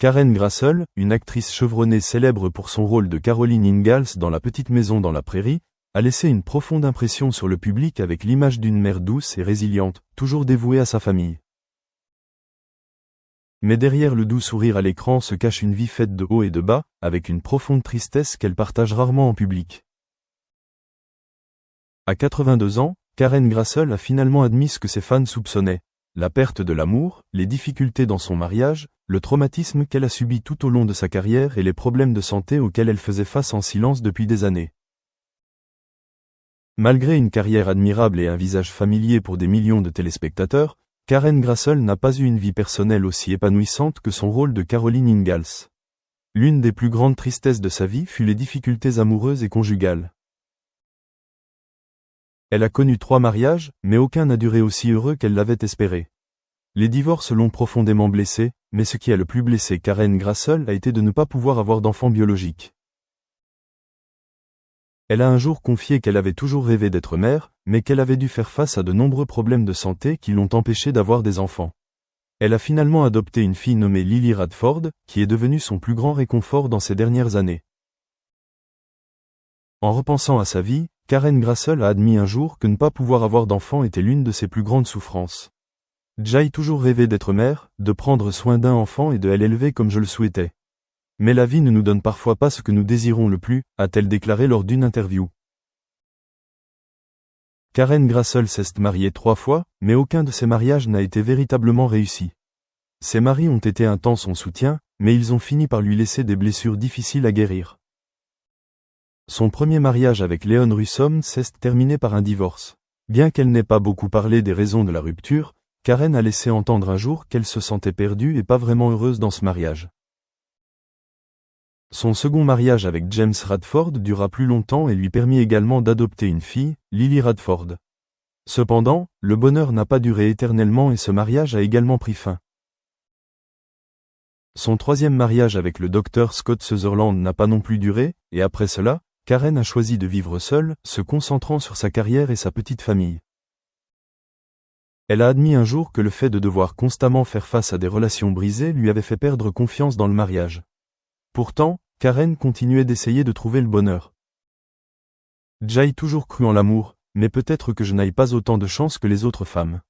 Karen Grassel, une actrice chevronnée célèbre pour son rôle de Caroline Ingalls dans La petite maison dans la prairie, a laissé une profonde impression sur le public avec l'image d'une mère douce et résiliente, toujours dévouée à sa famille. Mais derrière le doux sourire à l'écran se cache une vie faite de hauts et de bas, avec une profonde tristesse qu'elle partage rarement en public. À 82 ans, Karen Grassel a finalement admis ce que ses fans soupçonnaient: la perte de l'amour, les difficultés dans son mariage, le traumatisme qu'elle a subi tout au long de sa carrière et les problèmes de santé auxquels elle faisait face en silence depuis des années. Malgré une carrière admirable et un visage familier pour des millions de téléspectateurs, Karen Grassel n'a pas eu une vie personnelle aussi épanouissante que son rôle de Caroline Ingalls. L'une des plus grandes tristesses de sa vie fut les difficultés amoureuses et conjugales. Elle a connu 3 mariages, mais aucun n'a duré aussi heureux qu'elle l'avait espéré. Les divorces l'ont profondément blessée, mais ce qui a le plus blessé Karen Grassel a été de ne pas pouvoir avoir d'enfant biologique. Elle a un jour confié qu'elle avait toujours rêvé d'être mère, mais qu'elle avait dû faire face à de nombreux problèmes de santé qui l'ont empêchée d'avoir des enfants. Elle a finalement adopté une fille nommée Lily Radford, qui est devenue son plus grand réconfort dans ces dernières années. En repensant à sa vie, Karen Grassel a admis un jour que ne pas pouvoir avoir d'enfant était l'une de ses plus grandes souffrances. J'ai toujours rêvé d'être mère, de prendre soin d'un enfant et de l'élever comme je le souhaitais. Mais la vie ne nous donne parfois pas ce que nous désirons le plus, a-t-elle déclaré lors d'une interview. Karen Grassel s'est mariée 3 fois, mais aucun de ses mariages n'a été véritablement réussi. Ses maris ont été un temps son soutien, mais ils ont fini par lui laisser des blessures difficiles à guérir. Son premier mariage avec Leon Russom s'est terminé par un divorce. Bien qu'elle n'ait pas beaucoup parlé des raisons de la rupture, Karen a laissé entendre un jour qu'elle se sentait perdue et pas vraiment heureuse dans ce mariage. Son second mariage avec James Radford dura plus longtemps et lui permit également d'adopter une fille, Lily Radford. Cependant, le bonheur n'a pas duré éternellement et ce mariage a également pris fin. Son troisième mariage avec le docteur Scott Sutherland n'a pas non plus duré, et après cela, Karen a choisi de vivre seule, se concentrant sur sa carrière et sa petite famille. Elle a admis un jour que le fait de devoir constamment faire face à des relations brisées lui avait fait perdre confiance dans le mariage. Pourtant, Karen continuait d'essayer de trouver le bonheur. J'ai toujours cru en l'amour, mais peut-être que je n'aille pas autant de chance que les autres femmes.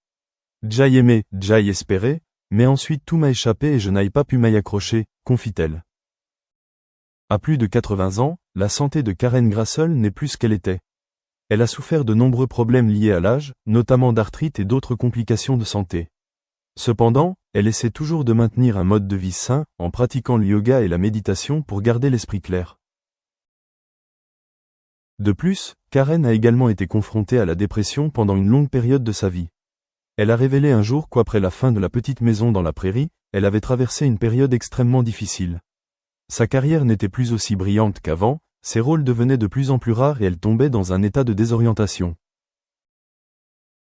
J'ai aimé, j'ai espéré, mais ensuite tout m'a échappé et je n'ai pas pu m'y accrocher, confie-t-elle. À plus de 80 ans, la santé de Karen Grassel n'est plus ce qu'elle était. Elle a souffert de nombreux problèmes liés à l'âge, notamment d'arthrite et d'autres complications de santé. Cependant, elle essaie toujours de maintenir un mode de vie sain, en pratiquant le yoga et la méditation pour garder l'esprit clair. De plus, Karen a également été confrontée à la dépression pendant une longue période de sa vie. Elle a révélé un jour qu'après la fin de La petite maison dans la prairie, elle avait traversé une période extrêmement difficile. Sa carrière n'était plus aussi brillante qu'avant, ses rôles devenaient de plus en plus rares et elle tombait dans un état de désorientation.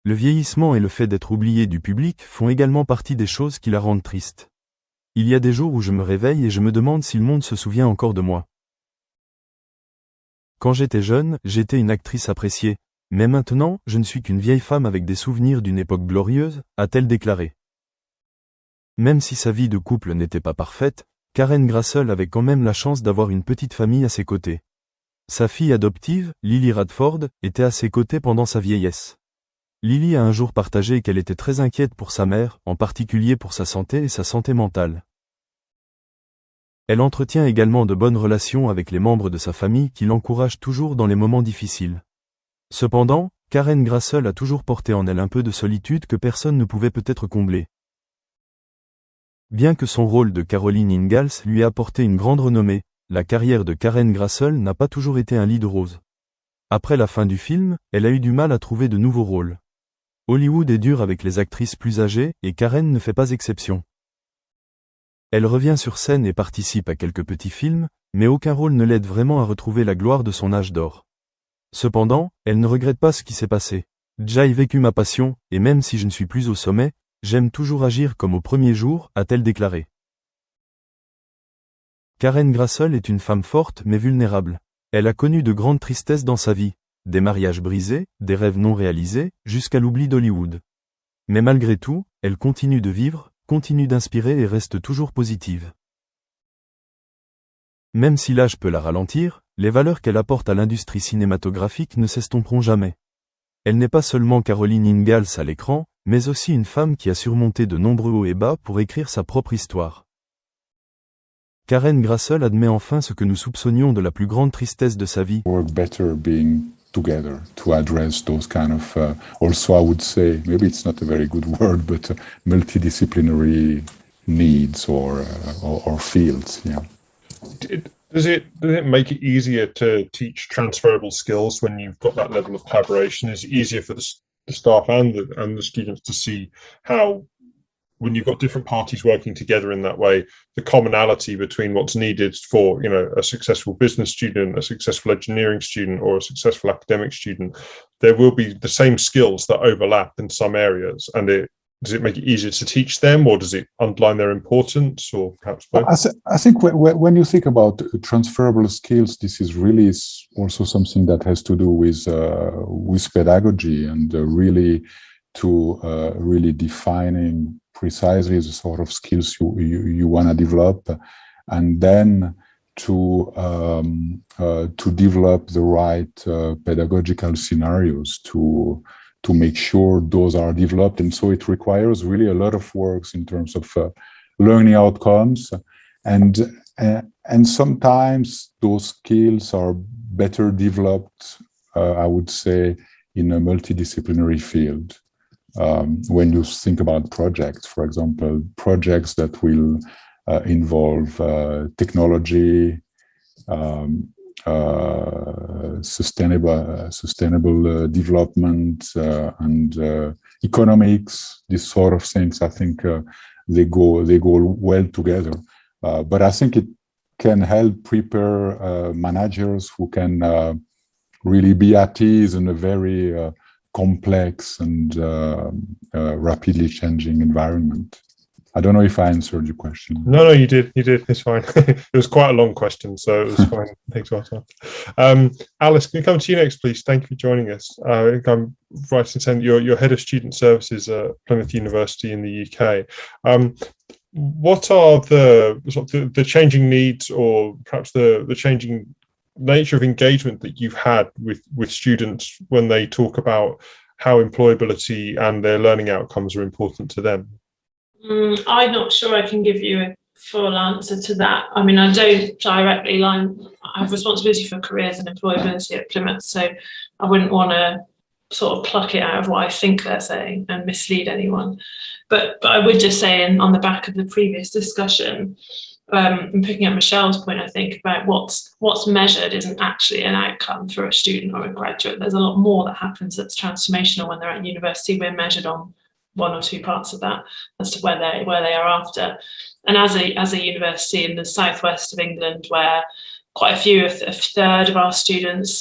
Le vieillissement et le fait d'être oubliée du public font également partie des choses qui la rendent triste. Il y a des jours où je me réveille et je me demande si le monde se souvient encore de moi. Quand j'étais jeune, j'étais une actrice appréciée, mais maintenant, je ne suis qu'une vieille femme avec des souvenirs d'une époque glorieuse, a-t-elle déclaré. Même si sa vie de couple n'était pas parfaite, Karen Grassel avait quand même la chance d'avoir une petite famille à ses côtés. Sa fille adoptive, Lily Radford, était à ses côtés pendant sa vieillesse. Lily a un jour partagé qu'elle était très inquiète pour sa mère, en particulier pour sa santé et sa santé mentale. Elle entretient également de bonnes relations avec les membres de sa famille qui l'encouragent toujours dans les moments difficiles. Cependant, Karen Grassel a toujours porté en elle un peu de solitude que personne ne pouvait peut-être combler. Bien que son rôle de Caroline Ingalls lui ait apporté une grande renommée, la carrière de Karen Grassel n'a pas toujours été un lit de roses. Après la fin du film, elle a eu du mal à trouver de nouveaux rôles. Hollywood est dur avec les actrices plus âgées, et Karen ne fait pas exception. Elle revient sur scène et participe à quelques petits films, mais aucun rôle ne l'aide vraiment à retrouver la gloire de son âge d'or. Cependant, elle ne regrette pas ce qui s'est passé. J'ai vécu ma passion, et même si je ne suis plus au sommet, j'aime toujours agir comme au premier jour, a-t-elle déclaré. Karen Grassel est une femme forte mais vulnérable. Elle a connu de grandes tristesses dans sa vie, des mariages brisés, des rêves non réalisés, jusqu'à l'oubli d'Hollywood. Mais malgré tout, elle continue de vivre, continue d'inspirer et reste toujours positive. Même si l'âge peut la ralentir, les valeurs qu'elle apporte à l'industrie cinématographique ne s'estomperont jamais. Elle n'est pas seulement Caroline Ingalls à l'écran, mais aussi une femme qui a surmonté de nombreux hauts et bas pour écrire sa propre histoire. Karen Grassel admet enfin ce que nous soupçonnions de la plus grande tristesse de sa vie. Work better being together to address those kind of, also I would say, maybe it's not a very good word, but multidisciplinary needs or fields, yeah. Does it make it easier to teach transferable skills when you've got that level of collaboration? Is it easier for the staff and the students to see how, when you've got different parties working together in that way, the commonality between what's needed for, you know, a successful business student, a successful engineering student, or a successful academic student, there will be the same skills that overlap in some areas, and does it make it easier to teach them, or does it underline their importance, or perhaps both? I think when you think about transferable skills, this is really also something that has to do with pedagogy and really defining precisely the sort of skills you want to develop, and then to develop the right pedagogical scenarios to make sure those are developed. And so it requires really a lot of work in terms of learning outcomes, and sometimes those skills are better developed, I would say, in a multidisciplinary field. When you think about projects, for example, projects that will involve technology, sustainable development, and economics, these sort of things, I think they go well together. But I think it can help prepare managers who can really be at ease in a very complex and rapidly changing environment. I don't know if I answered your question. No, you did. It's fine. It was quite a long question, so it was fine. Thanks a lot. Alice, can we come to you next, please? Thank you for joining us. I'm right in saying you're head of student services at Plymouth University in the UK. What are the changing needs, or perhaps the changing nature of engagement that you've had with students when they talk about how employability and their learning outcomes are important to them? I'm not sure I can give you a full answer to that. I mean, I don't directly I have responsibility for careers and employability at Plymouth, so I wouldn't want to sort of pluck it out of what I think they're saying and mislead anyone. But I would just say, on the back of the previous discussion, and picking up Michelle's point, I think about what's measured isn't actually an outcome for a student or a graduate. There's a lot more that happens that's transformational when they're at university. We're measured on one or two parts of that as to where they are after. And as a university in the southwest of England, where quite a third of our students